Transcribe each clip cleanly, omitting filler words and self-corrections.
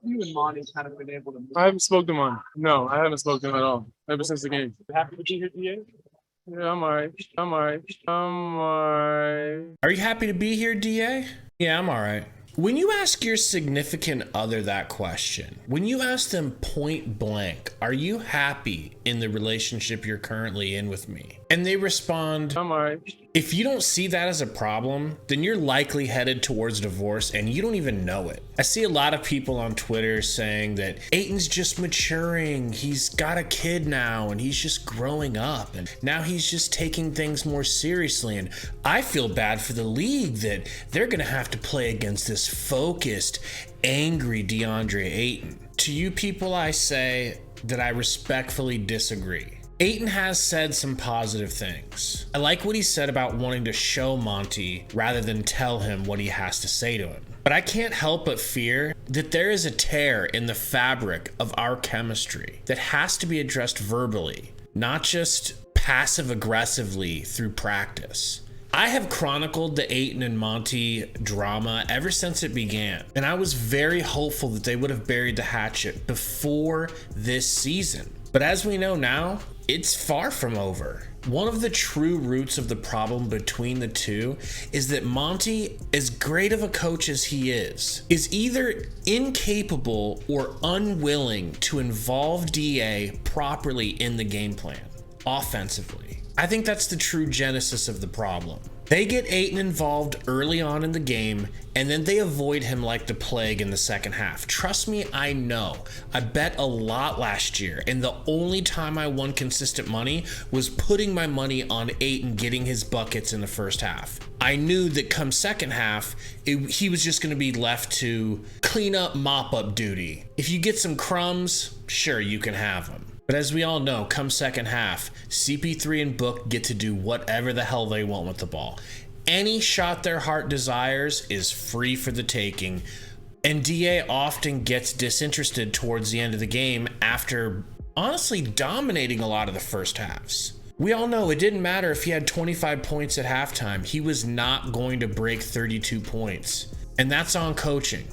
You and Monty kind of been able to move. I haven't spoken to him. No, I haven't spoken to him at all ever since the game. Happy to be here, DA? Yeah, I'm alright. I'm alright. I'm alright. Are you happy to be here, DA? Yeah, I'm alright. When you ask your significant other that question, when you ask them point blank, are you happy in the relationship you're currently in with me? And they respond, I'm alright. if you don't see that as a problem, then you're likely headed towards divorce and you don't even know it. I see a lot of people on Twitter saying that Ayton's just maturing, he's got a kid now and he's just growing up and now he's just taking things more seriously. And I feel bad for the league that they're gonna have to play against this focused, angry DeAndre Ayton. To you people, I say that I respectfully disagree. Ayton has said some positive things. I like what he said about wanting to show Monty rather than tell him what he has to say to him. But I can't help but fear that there is a tear in the fabric of our chemistry that has to be addressed verbally, not just passive aggressively through practice. I have chronicled the Ayton and Monty drama ever since it began, and I was very hopeful that they would have buried the hatchet before this season. But as we know now, it's far from over. One of the true roots of the problem between the two is that Monty, as great of a coach as he is either incapable or unwilling to involve DA properly in the game plan, offensively. I think that's the true genesis of the problem. They get Ayton involved early on in the game, and then they avoid him like the plague in the second half. Trust me, I know. I bet a lot last year, and the only time I won consistent money was putting my money on Ayton getting his buckets in the first half. I knew that come second half, he was just going to be left to clean up, mop up duty. If you get some crumbs, sure, you can have them. But as we all know, come second half, CP3 and Book get to do whatever the hell they want with the ball. Any shot their heart desires is free for the taking, and DA often gets disinterested towards the end of the game after honestly dominating a lot of the first halves. We all know it didn't matter if he had 25 points at halftime. He was not going to break 32 points, and that's on coaching.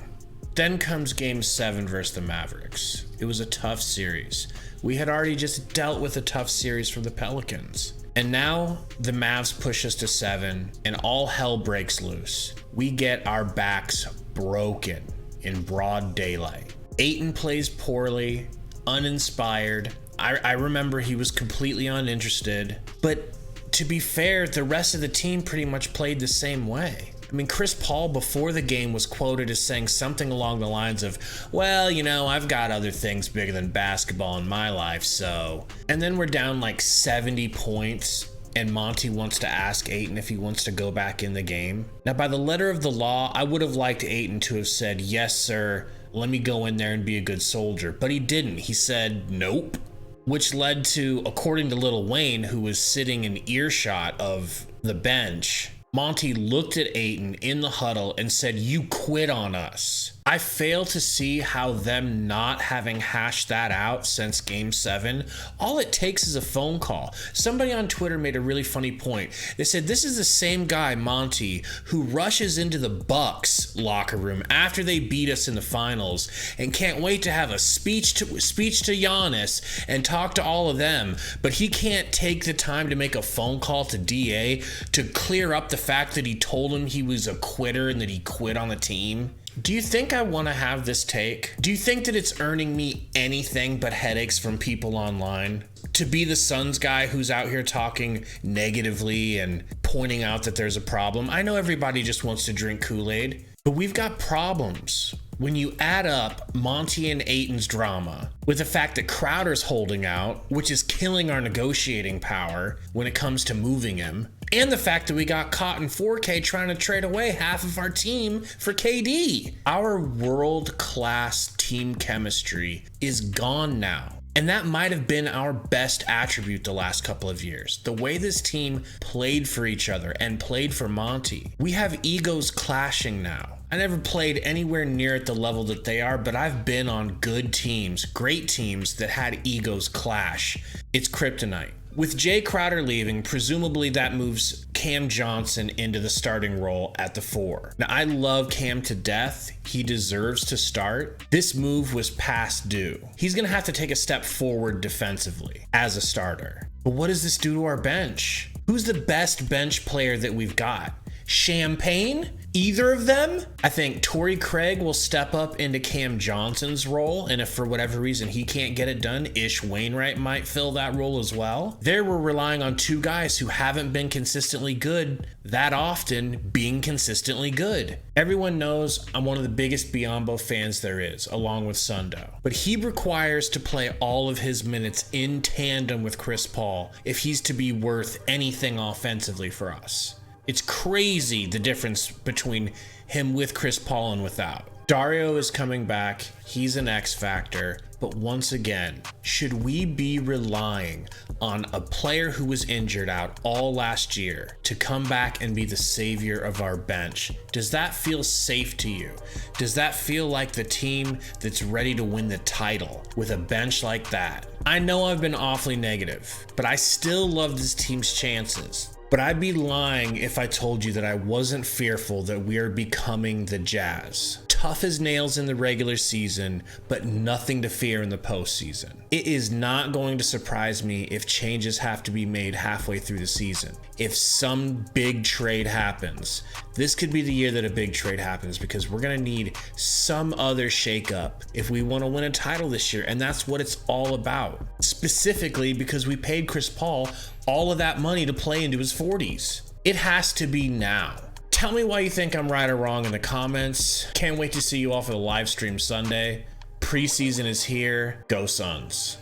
Then comes Game 7 versus the Mavericks. It was a tough series. We had already just dealt with a tough series for the Pelicans. And now the Mavs push us to 7 and all hell breaks loose. We get our backs broken in broad daylight. Ayton plays poorly, uninspired. I remember he was completely uninterested. But to be fair, the rest of the team pretty much played the same way. I mean, Chris Paul before the game was quoted as saying something along the lines of, well, you know, I've got other things bigger than basketball in my life, so. And then we're down like 70 points, and Monty wants to ask Ayton if he wants to go back in the game. Now, by the letter of the law, I would have liked Ayton to have said, yes, sir, let me go in there and be a good soldier. But he didn't. He said, nope. Which led to, according to Lil Wayne, who was sitting in earshot of the bench, Monty looked at Ayton in the huddle and said, you quit on us. I fail to see how them not having hashed that out since Game 7, all it takes is a phone call. Somebody on Twitter made a really funny point. They said, this is the same guy, Monty, who rushes into the Bucks locker room after they beat us in the finals and can't wait to have a speech to Giannis and talk to all of them, but he can't take the time to make a phone call to DA to clear up the fact that he told him he was a quitter and that he quit on the team. Do you think I want to have this take? Do you think that it's earning me anything but headaches from people online? To be the Suns guy who's out here talking negatively and pointing out that there's a problem. I know everybody just wants to drink Kool-Aid, but we've got problems. When you add up Monty and Ayton's drama with the fact that Crowder's holding out, which is killing our negotiating power when it comes to moving him, and the fact that we got caught in 4K trying to trade away half of our team for KD. Our world-class team chemistry is gone now. And that might have been our best attribute the last couple of years. The way this team played for each other and played for Monty. We have egos clashing now. I never played anywhere near at the level that they are, but I've been on good teams, great teams that had egos clash. It's kryptonite. With Jay Crowder leaving, presumably that moves Cam Johnson into the starting role at the 4. Now, I love Cam to death. He deserves to start. This move was past due. He's going to have to take a step forward defensively as a starter. But what does this do to our bench? Who's the best bench player that we've got? Champagne? Either of them? I think Torrey Craig will step up into Cam Johnson's role, and if for whatever reason he can't get it done, Ish Wainwright might fill that role as well. There we're relying on two guys who haven't been consistently good that often being consistently good. Everyone knows I'm one of the biggest Biyombo fans there is, along with Sundo. But he requires to play all of his minutes in tandem with Chris Paul if he's to be worth anything offensively for us. It's crazy the difference between him with Chris Paul and without. Dario is coming back. He's an X factor. But once again, should we be relying on a player who was injured out all last year to come back and be the savior of our bench? Does that feel safe to you? Does that feel like the team that's ready to win the title with a bench like that? I know I've been awfully negative, but I still love this team's chances. But I'd be lying if I told you that I wasn't fearful that we are becoming the Jazz. Tough as nails in the regular season, but nothing to fear in the postseason. It is not going to surprise me if changes have to be made halfway through the season. If some big trade happens, this could be the year that a big trade happens because we're going to need some other shakeup if we want to win a title this year, and that's what it's all about. Specifically because we paid Chris Paul all of that money to play into his 40s. It has to be now. Tell me why you think I'm right or wrong in the comments. Can't wait to see you all for the live stream Sunday. Preseason is here. Go Suns.